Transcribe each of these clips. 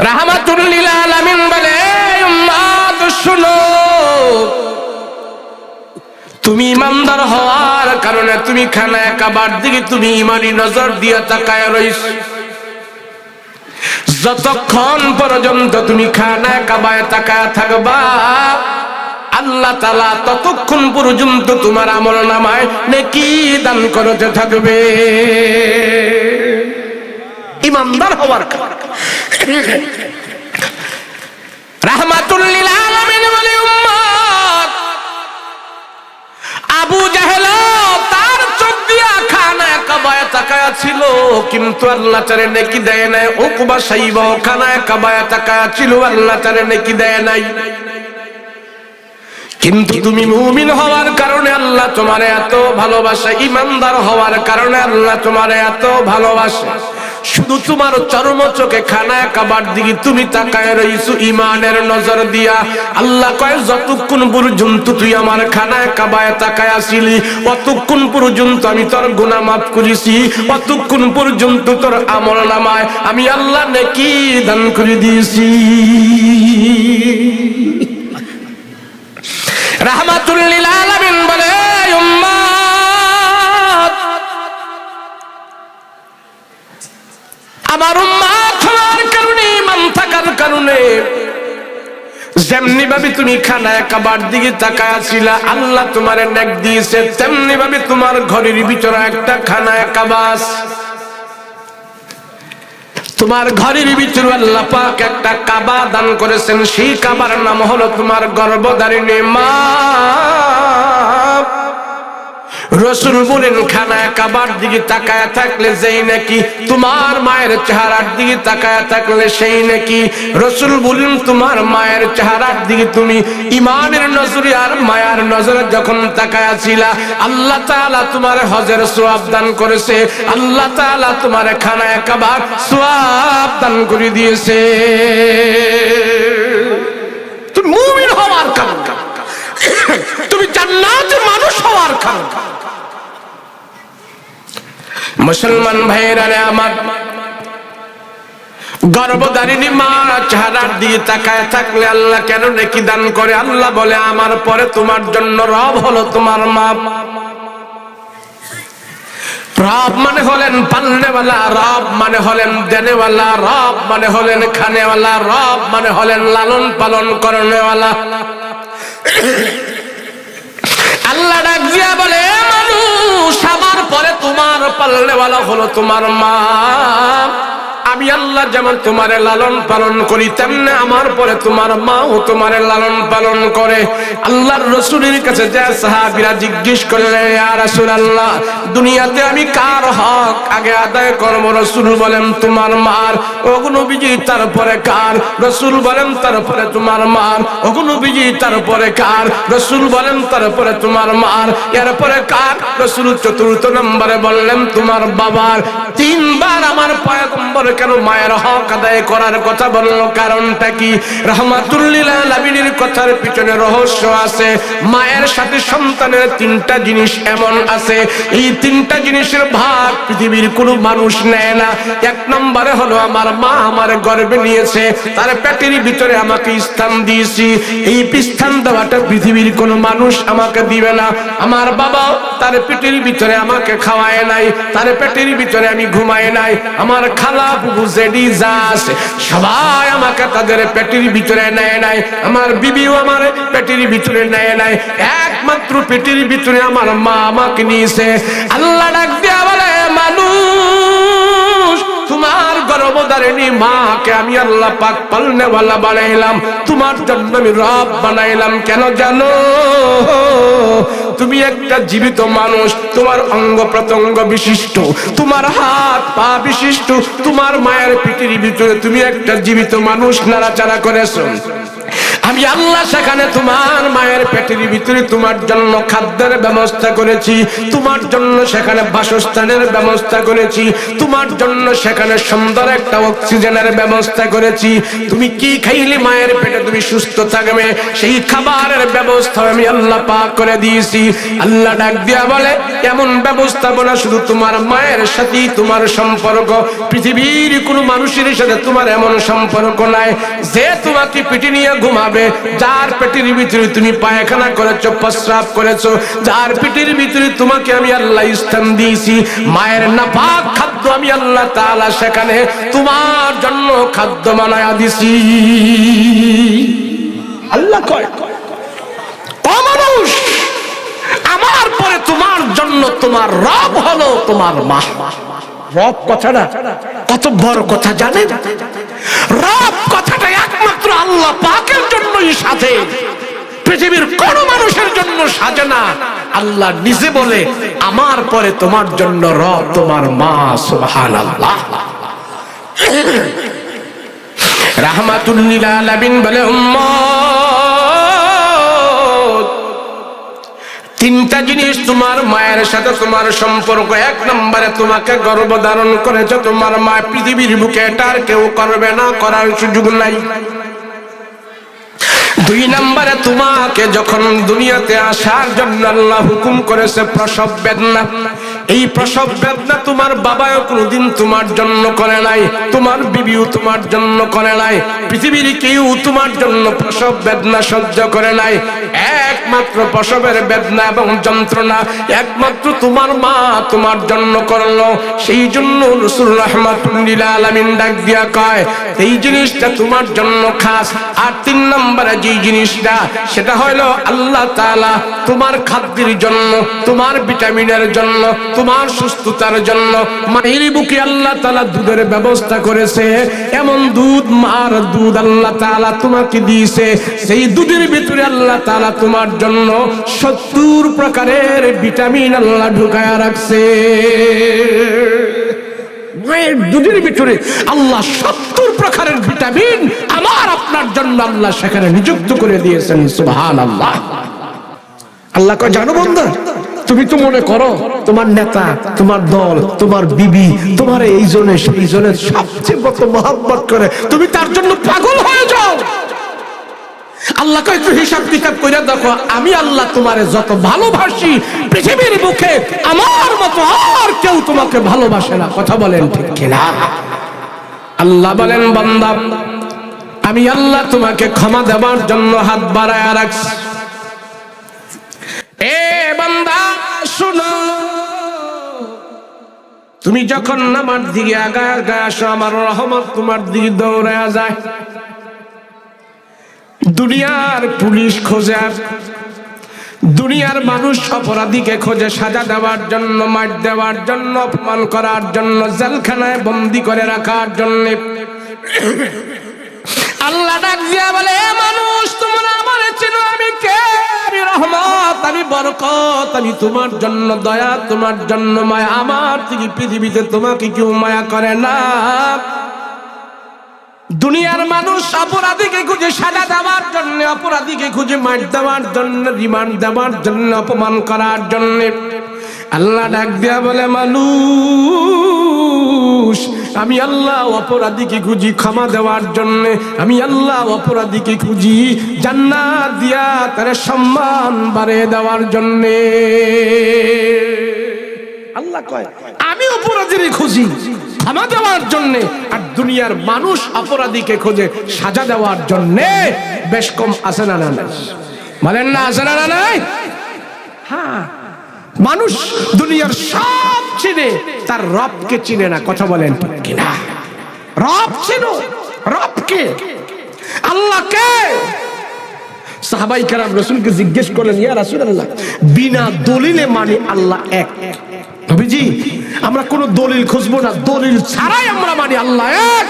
রাহমাতুল লিল আলামিন বলে, উম্মত শুনো, তুমি ইমানদার হওয়ার কারণে তুমি খানায়ে কাবার দিকে তুমি ইমানি নজর দিয়ে তাকায় রইছ। যতক্ষণ পর্যন্ত তুমি খানায়ে কাবায় তাকায় থাকবা, আল্লাহ তাআলা ততক্ষণ পর্যন্ত তোমার আমলনামায় নেকি দান করতে থাকবে। ইমানদার হওয়ার কারণে রাহমাতুল লিল আলামিন বলে, উম্মত আবু জাহেল তার চোখ দিয়া খানায়ে কাবায় তাকায়া ছিল, কিন্তু আল্লাহ তারে নেকি দেয় নাই। উকবা সাইবা খানায়ে কাবায় তাকায়া ছিল, আল্লাহ তারে নেকি দেয় নাই। কিন্তু তুমি মুমিন হওয়ার কারণে আল্লাহ তোমারে এত ভালোবাসে, ইমানদার হওয়ার কারণে আল্লাহ তোমারে এত ভালোবাসে। শুধু তোমার চরম চোখে খানায়ে কাবার দিকে তুমি তাকায় রইছো ইমানের নজর দিয়া। আল্লাহ কয়, যতক্ষণ পর্যন্ত তুই আমার খানায়ে কাবায় তাকায় আছিলি, অতক্ষণ পর্যন্ত আমি তোর গুনাহ মাফ করেছি, অতক্ষণ পর্যন্ত তোর আমলনামায় আমি আল্লাহ নেকি দান করে দিয়েছি। রাহমাতুল লিল আলামিন বলে, উম্মত আমার উম্মত হওয়ার কারণে, ঈমান থাকার কারণে যেমনি ভাবে তুমি খানায়ে কাবার দিকে তাকায় আছিলা, আল্লাহ তোমারে নেক দিয়েছে, তেমনি ভাবে তোমার ঘরের ভিতরে একটা খানায়ে কাবা আছে। তোমার ঘরের ভিতরে আল্লাহ পাক একটা কাবা দান করেছেন। সেই কাবার নাম হলো তোমার গর্ভধারিণী মা। রাসূল বলেন, খানায়ে কাবার দিকে তাকায় থাকলে যেই নাকি তোমার মায়ের চেহারার দিকে তাকায় থাকলে সেই নাকি। রাসূল বলেন, তোমার মায়ের চেহারার দিকে তুমি ঈমানের নজরে আর মায়ার নজরে যখন তাকায় ছিলা, আল্লাহ তাআলা তোমার হজের সওয়াব দান করেছে, আল্লাহ তাআলা তোমার খানায়ে কাবার সওয়াব দান করে দিয়েছে। তুমি মুমিন হওয়ার কারণে, তুমি জান্নাতের মানুষ হওয়ার কারণে। মুসলমান ভাইরা আমার, গর্ভধারিণী মা চেহারার দিকে তাকায় থাকলে আল্লাহ কেন নেকি দান করে? আল্লাহ বলে, আমার পরে তোমার জন্য রব হলো তোমার মা। রব মানে হলেন পালনেওয়ালা, রব মানে হলেন দেনেওয়ালা, রব মানে হলেন খানেওয়ালা, রব মানে হলেন লালন পালন করনেওয়ালা। আল্লাহ ডাক দিয়া বলে, মানুষ আমার পরে তোমার পালনেওয়ালা হলো তোমার মা। আমি আল্লাহ যেমন তোমারে লালন পালন করি, তেমনি আমার পরে তোমার মাও তোমারে লালন পালন করে। আল্লাহর রাসূলের কাছে যে সাহাবীরা জিজ্ঞেস করলেন, ইয়া রাসূলুল্লাহ, দুনিয়াতে আমি কার হক আগে আদায় করব? রাসূল বলেন, তোমার মার। ওগো নবীজি, তারপরে কার? রাসূল বলেন, তারপরে তোমার মার। ওগো নবীজি, তারপরে কার? রাসূল বলেন, তারপরে তোমার মার। এরপরে কার? রাসূল চতুর্থ নম্বরে বললেন, তোমার বাবার। তিনবার আমার পয়গম্বর কেন মায়ের হক আদায় করার কথা বললো? কারণটা কি? রাহমাতুল লিল আলামিনের কথার পিছনে রহস্য আছে। মায়ের সাথে সন্তানের তিনটা জিনিস এমন আছে, এই তিনটা জিনিসের ভাগ পৃথিবীর কোনো মানুষ নেয় না। এক নম্বরে হলো, আমার মা আমার গর্ভে নিয়েছে, তার পেটের ভিতরে আমাকে স্থান দিয়েছি, এই স্থান দেওয়াটা পৃথিবীর কোনো মানুষ আমাকে দিবে না। আমার বাবা তার পেটের ভিতরে আমাকে খাওয়ায় নাই, তার পেটের ভিতরে আমি ঘুমায় নাই। আমার খালা বুবু জেডি যা আছে সবাই আমাকে তাদের পেটের ভিতরে নেয় নাই। আমার বিবিও আমার পেটের ভিতরে নেয় নাই, একমাত্র পেটের ভিতরে আমার মা আমাকে নিয়েছে। আল্লাহ ডাক দিয়া বলে, মানুষ তোমার গর্ভধারিণী মাকে আমি আল্লাহ পাক পালনেওয়ালা বানাইলাম, তোমার জন্য আমি রব বানাইলাম। কেন জানো? তুমি একটা জীবিত মানুষ, তোমার অঙ্গ প্রত্যঙ্গ বিশিষ্ট, তোমার হাত পা বিশিষ্ট, তোমার মায়ের পেটের ভিতরে তুমি একটা জীবিত মানুষ নাড়াচাড়া করেছো। আমি আল্লাহ সেখানে তোমার মায়ের পেটের ভিতরে তোমার জন্য খাদ্যের ব্যবস্থা করেছি, তোমার জন্য সেখানে বাসস্থানের ব্যবস্থা করেছি, তোমার জন্য সেখানে সুন্দর একটা অক্সিজেনের ব্যবস্থা করেছি। তুমি কি খাইলে মায়ের পেটে তুমি সুস্থ থাকবে, সেই খাবারের ব্যবস্থা আমি আল্লাহ পাক করে দিয়েছি। আল্লাহ ডাক দিয়া বলে, এমন ব্যবস্থাপনা শুধু তোমার মায়ের সাথেই তোমার সম্পর্ক, পৃথিবীর কোনো মানুষের সাথে তোমার এমন সম্পর্ক নাই। যে তোমাকে পেটে নিয়ে ঘুমাবে, যার পেটের ভিতরে তুমি পায়খানা করেছো, প্রস্রাব করেছো, যার পেটের ভিতরে তোমাকে আমি আল্লাহ স্থান দিয়েছি, মায়ের নাপাক খাদ্য আমি আল্লাহ তাআলা সেখানে তোমার জন্য খাদ্য বানায়া দিছি। আল্লাহ কয়, ও মানুষ, আমার পরে তোমার জন্য তোমার রব হলো তোমার মা। রব কথাটা কত বড় কথা জানেন? রব কথাটা একমাত্র আল্লাহ পাকের জন্যই সাজে, পৃথিবীর কোন মানুষের জন্য সাজে না। আল্লাহ নিজে বলে, আমার পরে তোমার জন্য রব তোমার মা। সুবহানাল্লাহ। রাহমাতুল লিল আলামিন বলে, উম্মত, তিনটা জিনিস তোমার মায়ের সাথে তোমার সম্পর্ক। এক নম্বরে তোমাকে গর্ভধারণ করেছে তোমার মা, পৃথিবীর বুকে এটা আর কেউ করবে না, করার সুযোগ নাই। দুই নম্বরে তোমাকে যখন দুনিয়াতে আসার জন্য আল্লাহ হুকুম করেছে প্রসব বেদনা, এই প্রসব বেদনা তোমার বাবাও কোনোদিন তোমার জন্য করে নাই, তোমার বিবিও তোমার জন্য করে নাই, পৃথিবীর কেউ তোমার জন্য প্রসব বেদনা সহ্য করে নাই। একমাত্র প্রসবের বেদনা এবং যন্ত্রণা একমাত্র তোমার মা তোমার জন্য করলো। সেই জন্য রাসূল রাহমাতুল লিল আলামিন ডাক দিয়া কয়, এই জিনিসটা তোমার জন্য খাস। আর তিন নম্বরে যে জিনিসটা, সেটা হলো আল্লাহ তাআলা তোমার খাদ্যের জন্য, তোমার ভিটামিনের জন্য, তোমার সুস্থতার জন্য মায়ের বুকে আল্লাহ তাআলা দুধের ব্যবস্থা করেছে। এমন দুধ, মার দুধ আল্লাহ তাআলা তোমাকে দিয়েছে, সেই দুধের ভিতরে আল্লাহ তাআলা তোমার জন্য 70 প্রকারের ভিটামিন আল্লাহ ঢুকায়া রাখছে। মায়ের দুধের ভিতরে আল্লাহ 70 প্রকারের ভিটামিন আমার আপনার জন্য আল্লাহ সেখানে নিযুক্ত করে দিয়েছেন। সুবহানাল্লাহ। আল্লাহ কয়, জানো বান্দা, তুমি তো মনে করো তোমার নেতা, তোমার দল, তোমার বিবি তোমার এই জন্য সেই জন্য সবচেয়ে কত মহব্বত করে, তুমি তার জন্য পাগল হয়ে যাও। আল্লাহ কয়, একটু হিসাব কিতাব করে দেখো, আমি আল্লাহ তোমারে যত ভালোবাসি, পৃথিবীর বুকে আমার মতো আর কেউ তোমাকে ভালোবাসে না। কথা বলেন ঠিক কিনা? আল্লাহ বলেন, বান্দা, আমি আল্লাহ তোমাকে ক্ষমা দেওয়ার জন্য হাত বাড়ায়া রাখছি। এ বান্দা শোনো, তুমি যখন আমার দিকে আগায় আগায় আসো, আমার রহমত তোমার দিকে দৌড়ায়া যায়। দুনিয়ার পুলিশ খোঁজে, দুনিয়ার মানুষ অপরাধীকে খোঁজে সাজা দেওয়ার জন্য, মার দেওয়ার জন্য, অপমান করার জন্য, জেলখানায় বন্দী করে রাখার জন্য। আল্লাহ ডাক দিয়া বলে, মানুষ, তোমরা আমারে চেনো, আমি কে? আমি রহমত, আমি বরকত, আমি তোমার জন্য দয়া, তোমার জন্য মায়া। আমার থেকে পৃথিবীতে তোমাকে কেউ মায়া করে না। দুনিয়ার মানুষ অপরাধীকে খুঁজে সাজা দেওয়ার জন্য, অপরাধীকে খুঁজে মার দেওয়ার জন্য, রিমান্ড দেওয়ার জন্য, অপমান করার জন্য। আল্লাহ ডাক দিয়া বলে, মানুষ, আমি আল্লাহ অপরাধীকে খুঁজি ক্ষমা দেওয়ার জন্য, আমি আল্লাহ অপরাধীকে খুঁজি জান্নাত দিয়া তার সম্মান বাড়িয়ে দেওয়ার জন্য। আল্লাহ কয়, আমি অপরাধীকে খুঁজি ক্ষমা দেওয়ার জন্য, আর দুনিয়ার মানুষ অপরাধীকে খোঁজে সাজা দেওয়ার জন্য। বেশ কম আছে না? না বলেন না, আছে না? নাই? হ্যাঁ, মানুষ দুনিয়ার সব চিনে, তার রবকে চিনে না। কথা বলেন ঠিক কিনা? রব চিনো, রবকে, আল্লাহকে। সাহাবায়ে কেরাম রাসূলকে জিজ্ঞেস করলেন, ইয়া রাসূলুল্লাহ, বিনা দলিলে মানে আল্লাহ এক। নবীজি, আমরা কোনো দলিল খুঁজবো না, দলিল ছাড়াই আমরা মানি আল্লাহ এক।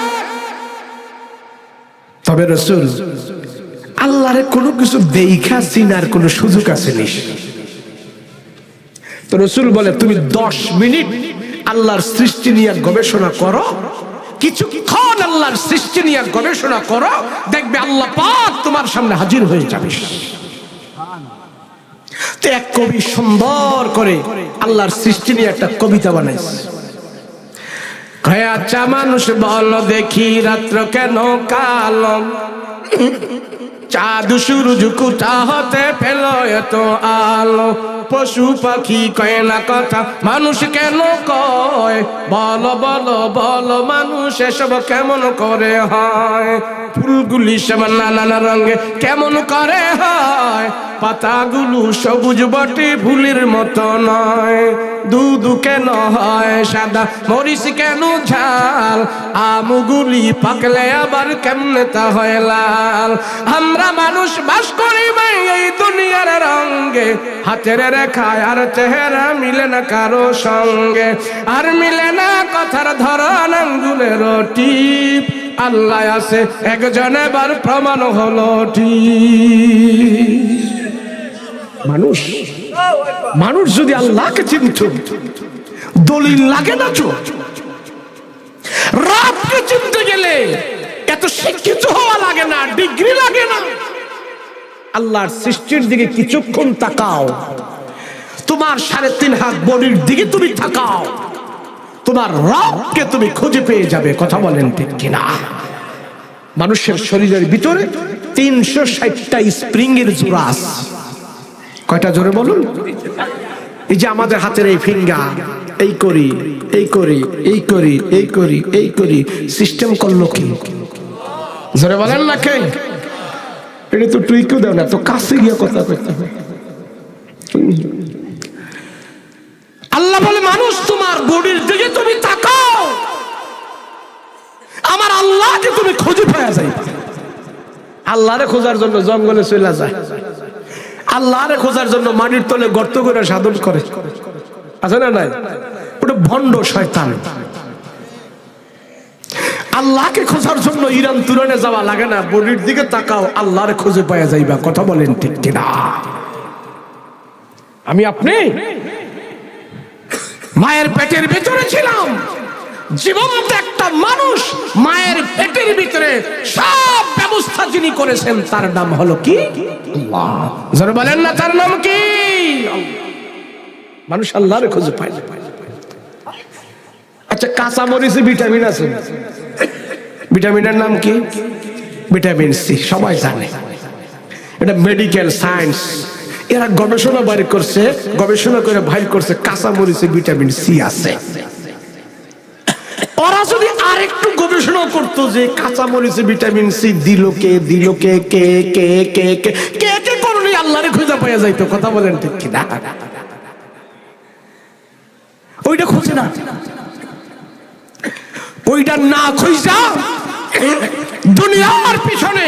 তবে রাসূল, আল্লাহরে কোনো কিছু দেখা চিনার কোনো সুযোগ আছে নি? তো রাসূল বলে, তুমি 10 মিনিট আল্লাহর সৃষ্টি নিয়ে গবেষণা করো, কিছুক্ষণ আল্লাহর সৃষ্টি নিয়ে গবেষণা করো, দেখবে আল্লাহ পাক তোমার সামনে হাজির হয়ে যাবে। তো এক কবি সুন্দর করে আল্লাহর সৃষ্টি নিয়ে একটা কবিতা বানাইছে। আচ্ছা মানুষ বলো দেখি রাত্র কেন কালো, চাঁদ সূরজ কোথা হতে পেল এত আলো, পশু পাখি কয় না কথা মানুষ কেন কয়, বলো বলো বলো মানুষ এসব কেমন করে হয়, ফুলগুলি সব নানা রঙে কেমন করে হয়, পাতাগুলো সবুজ বটে ফুলের মতো নয়, দুধ কেন হয় সাদা মরিচ কেন ঝাল, আমগুলি পাকলে আবার কেমনে তা হয় লাল, আমরা মানুষ বাস করি ভাই এই দুনিয়ার রঙে, হাতের রেখায় আর চেহারা মিলে না কারো সঙ্গে, আর মিলে না কথার ধরন আঙ্গুলের টিপ, আল্লাহ আছে একজন এবার প্রমাণ হলো ঠিক। মানুষ মানুষ যদি আল্লাহকে চিনত দলিল লাগে না তো, রবকে চিনতে গেলে এত শিক্ষিত হওয়া লাগে না, ডিগ্রি লাগে না। আল্লাহর সৃষ্টির দিকে কিছুক্ষণ তাকাও, তোমার 3.5 হাত বডির দিকে তুমি তাকাও, তোমার রবকে তুমি খুঁজে পেয়ে যাবে। কথা বলেন ঠিক কিনা? মানুষের শরীরের ভিতরে 360টা স্প্রিং এর জোড়া আছে। কয়টা জোরে বলুন? এই যে আমাদের হাতের এই ফিঙ্গার, এই করি এই করি এই করি এই করি এই করি, সিস্টেম করলো কি? জোরে বলেন না কে? এটা তো টুইকেও দেও না, তো কাছে গিয়ে কথা করতে হবে। আল্লাহ বলে মানুষ তোমার বডির দিকে তুমি তাকাও, আমার আল্লাহকে তুমি খুঁজে পাওয়া যায়। আল্লাহরে খোঁজার জন্য জঙ্গলে চলে যায়, আল্লাহরে খোঁজার জন্য মাটির তলে গর্ত করে সাধন করে, আছে না নাই? ওটা ভণ্ড শয়তান। আল্লাহকে খোঁজার জন্য ইরান তুরানে যাওয়া লাগে না, বডির দিকে তাকাও, আল্লাহরে খুঁজে পাওয়া যাইবা। কথা বলেন ঠিক কিনা? আমি আপনি মায়ের পেটের ভিতরে ছিলাম, জীবন্ত একটা মানুষ মায়ের পেটের ভিতরে সব ব্যবস্থা যিনি করেছেন তার নাম হলো কি? আল্লাহ। যারা বলেন না তার নাম কি? মানুষ আল্লাহর খুঁজে পায় না। আচ্ছা, কাঁচা মরিচে ভিটামিন আছে, ভিটামিনের নাম কি? ভিটামিন সি, সবাই জানে। এটা মেডিকেল সায়েন্স, এরা গবেষণা বাইর করছে, গবেষণা করে বাইর করছে কাঁচা মরিচে ভিটামিন সি আছে। ওরা যদি আরেকটু গবেষণা করতো যে কাঁচা মরিচে ভিটামিন সি দিল কে দিল কে কে কে কে কে কে কে করলে আল্লাহরে খুঁজে পাওয়া যাইতো। কথা বলেন ঠিক কিনা? ওইটা খুঁজে না, ওইটা না খুঁজা দুনিয়ার পিছনে,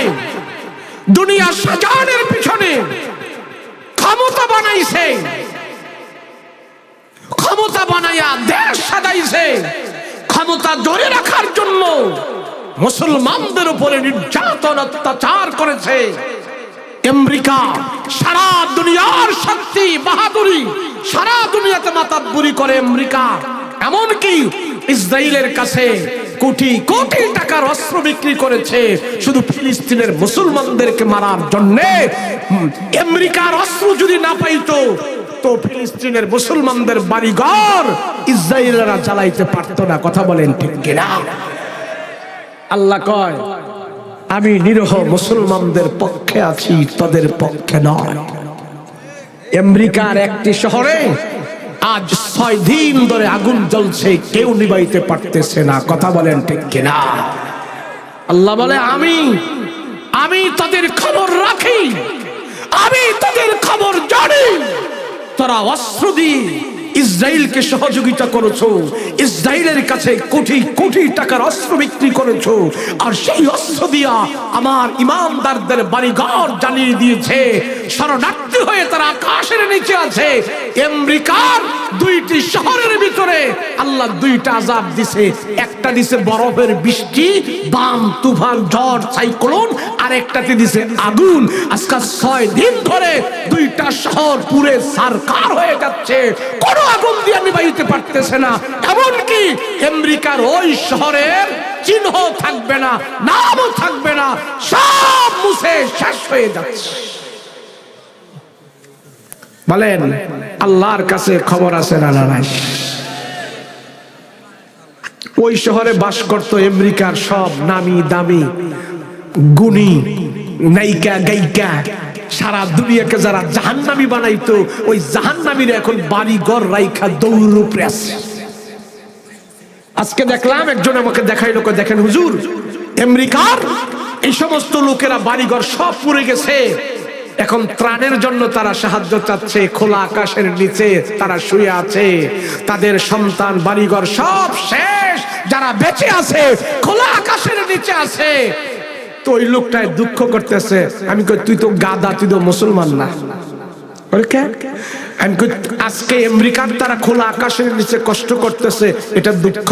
দুনিয়া সাজানোর পিছনে ক্ষমতা বানাইছে, ক্ষমতা বানাইয়া দেশ সাজাইছে, ক্ষমতা ধরে রাখার জন্য মুসলমানদের উপরে নির্যাতন অত্যাচার করেছে। আমেরিকা সারা দুনিয়ার শক্তি বাহাদুরি, সারা দুনিয়াতে মাতাব্বুরি করে আমেরিকা। এমনকি ইসরায়েলের কাছে কোটি কোটি টাকার অস্ত্র বিক্রি করেছে শুধু ফিলিস্তিনের মুসলমানদেরকে মারার জন্য। আমেরিকার অস্ত্র যদি না পাইতো তো ফিলিস্তিনের মুসলমানদের বাড়িঘর ইসরায়েলরা জ্বালাইতে পারতো না। কথা বলেন ঠিক কিনা? আল্লাহ কয় আমি নিরহ মুসলমানদের পক্ষে আছি, তাদের পক্ষে নয়। আমেরিকার একটি শহরে আজ 6 দিন ধরে আগুন জ্বলছে, কেউ নিভাইতে পারতেছে না। কথা বলেন ঠিক কিনা? আল্লাহ বলে আমি তাদের খবর রাখি, আমি তাদের খবর জানি। তারা অস্ত্র দিয়ে ইসরায়েলকে সহযোগিতা করেছো, ইসরায়েলের কাছে কোটি কোটি টাকার অস্ত্র বিক্রি করেছো, আর সেই অস্ত্র দিয়া আমার ইমানদারদের বাড়িঘর জ্বালিয়ে দিয়েছে। শরণার্থী হয়ে তারা আকাশের নিচে আছে। আমেরিকার 2টি শহরের ভিতরে আল্লাহ 2টা আযাব দিছে। একটা দিছে বরফের বৃষ্টি, বাম তুফান, ঝড়, সাইক্লোন, আর একটাতে দিছে আগুন। আজকে 6 দিন ধরে 2টা শহর পুরে সারকার হয়ে যাচ্ছে, কোনো আগুন দিয়ে নিভাইতে পারতেছে না। এমনকি আমেরিকার ওই শহরের চিহ্ন থাকবে না, নামও থাকবে না, সব মুছে শেষ হয়ে যাচ্ছে। বলেন আল্লাহর কাছে খবর আছে না নাই? ওই শহরে বাস করত আমেরিকার সব নামি দামি গুণী নায়িকা গায়িকা, সারা দুনিয়াকে যারা জাহান্নামী বানাইতো, ওই জাহান্নামীরা এখন বাড়ি ঘর রাইখা দৌড় উপরে আছে। আজকে দেখলাম একজন আমাকে দেখাইলো, দেখেন হুজুর, আমেরিকার এই সমস্ত লোকেরা বাড়িঘর সব পুড়ে গেছে, এখন ত্রাণের জন্য তারা সাহায্য চাচ্ছে, খোলা আকাশের নিচে তারা শুয়ে আছে, তাদের সন্তান বাড়িঘর সব শেষ, যারা বেঁচে আছে খোলা আকাশের নিচে আছে। তো ওই লোকটায় দুঃখ করতেছে। আমি কই তুই তো গাদা, তুই তো মুসলমান না। আমি কই আজকে আমেরিকার তারা খোলা আকাশের নিচে কষ্ট করতেছে, এটা দুঃখ?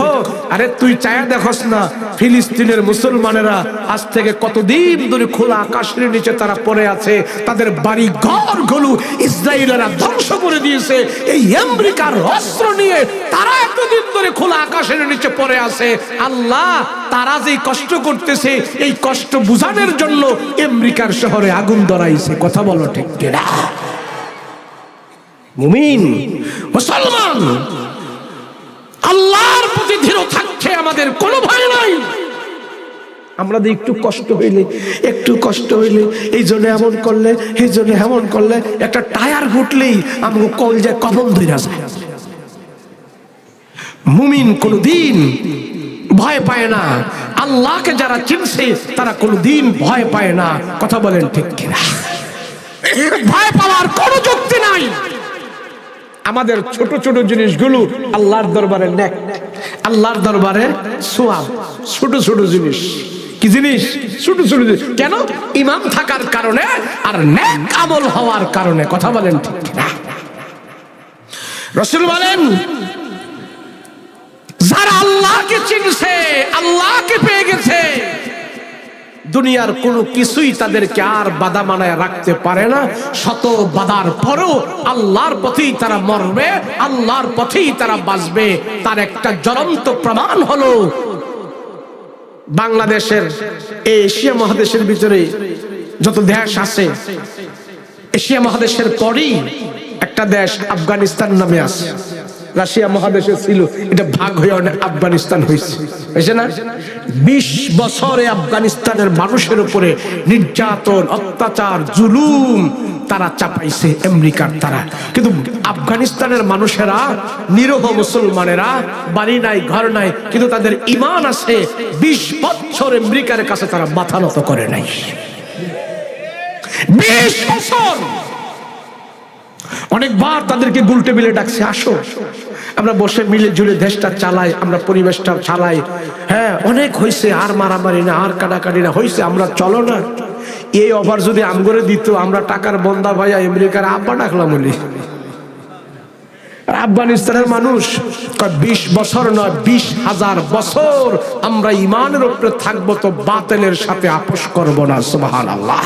আরে তুই চায়া দেখস না ফিলিস্তিনের মুসলমানেরা আজ থেকে কতদিন ধরে খোলা আকাশের নিচে তারা পড়ে আছে, তাদের বাড়ি ঘর গুলো ইসরায়েলেরা ধ্বংস করে দিয়েছে, এই আমেরিকার অস্ত্র নিয়ে তারা এতদিন ধরে খোলা আকাশের নিচে পড়ে আছে। আল্লাহ তারা যে কষ্ট করতেছে, এই কষ্ট বুঝানোর জন্য আমেরিকার শহরে আগুন ধরাইছে। কথা বলো ঠিক কিনা? মুমিন মুসলমান আল্লাহর প্রতি দৃঢ় থাকছে, আমাদের কোনো ভয় নাই। আমরা একটু কষ্ট হইলে এই জন্য এমন করলে, এই জন্য এমন করলে, একটা টায়ার ফুটলেই আমাকে কলজায় কবর ধরে যায়। মুমিন কোনদিন ভয় পায় না। আল্লাহকে যারা চিনছে তারা কোনদিন ভয় পায় না। কথা বলেন ঠিক কিনা? ভয় পাওয়ার কোনো যুক্তি নাই। আমাদের ছোট ছোট জিনিসগুলো আল্লাহর দরবারে নেক, আল্লাহর দরবারে সোয়াব। ছোট ছোট জিনিস, কি জিনিস? ছোট ছোট জিনিস। কেন? ঈমান থাকার কারণে আর নেক আমল হওয়ার কারণে। কথা বলেন ঠিক কিনা? রাসূল বলেন যারা আল্লাহকে চিনছে, আল্লাহকে পেয়ে গেছে, দুনিয়ার কোনো কিছুই তাদেরকে আর বাধা মানায় রাখতে পারে না। শত বাধার পরেও আল্লাহর পথেই তারা মরবে, আল্লাহর পথেই তারা বাঁচবে। তার একটা জ্বলন্ত প্রমাণ হলো বাংলাদেশের এই এশিয়া মহাদেশের ভিতরে যত দেশ আছে, এশিয়া মহাদেশের পরই একটা দেশ আফগানিস্তান নামে আছে। রাশিয়া মহাদেশে ছিল, এটা ভাগ হয়ে অনেক আফগানিস্তান হয়েছে না? 20 বছরে আফগানিস্তানের মানুষের উপরে নির্যাতন, অত্যাচার, জুলুম তারা চাপাইছে আমেরিকার তারা। কিন্তু আফগানিস্তানের মানুষেরা, নিরহ মুসলমানেরা, বাড়ি নাই ঘর নাই, কিন্তু তাদের ঈমান আছে। 20 বছর আমেরিকার কাছে তারা মাথা নত করে নাই। 20 বছর। অনেকবার তাদেরকে গোল টেবিলে ডাকছে, আসো আমরা বসে মিলে জুলে দেশটা চালাই, আমরা পরিবেশটা চালাই। হ্যাঁ, অনেক হয়েছে, আর মারামারি না, আর কাটাকাটি না হয়েছে, আমরা চলো না। এই অফার যদি আমগরে দিত, আমরা টাকার বন্দা ভাইয়া আমেরিকার আব্বা ডাকলাম বলি। আফগানিস্তানের মানুষ 20 বছর নয়, 20,000 বছর আমরা ইমানের উপরে থাকবো, তো বাতিলের সাথে আপোষ করবো না। সুবহানাল্লাহ।